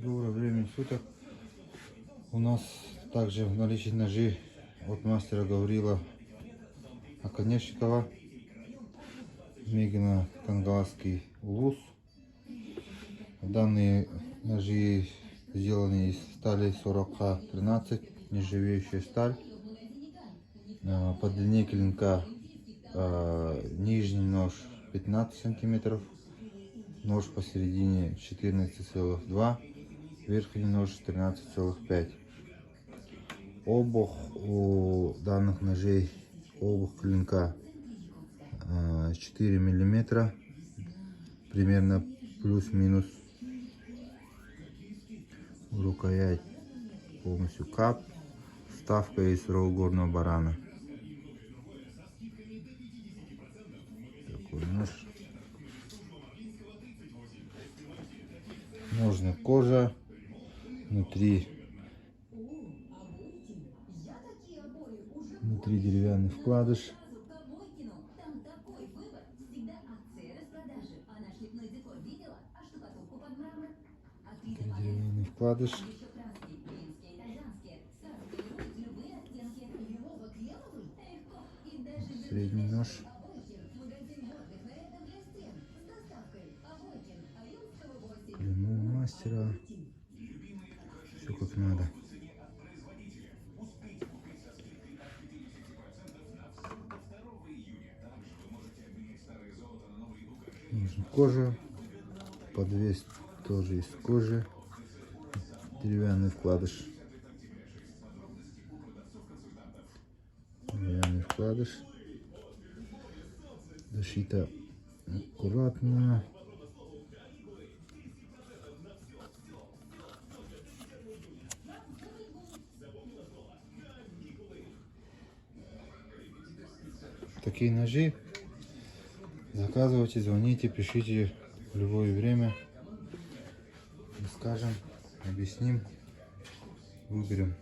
Доброе время суток. У нас также в наличии ножи от мастера Гаврила Оконечникова. Мегина Кангаласский улус. Данные ножи сделаны из стали 40К13, нержавеющая сталь. По длине клинка нижний нож 15 сантиметров, нож посередине 14,2, верхний нож 13,5. Обух у данных ножей, обух клинка 4 миллиметра, примерно плюс-минус. Рукоять полностью кап, вставка из рог горного барана. Такой нож. Ножны кожа, внутри деревянный вкладыш. Деревянный вкладыш. Средний нож. Клеймо мастера. Все как надо. Нужна кожа. Подвес тоже из кожи. Деревянный вкладыш. Деревянный вкладыш. Зашито аккуратно. Такие ножи заказывайте, звоните, пишите в любое время. Скажем, объясним, выберем.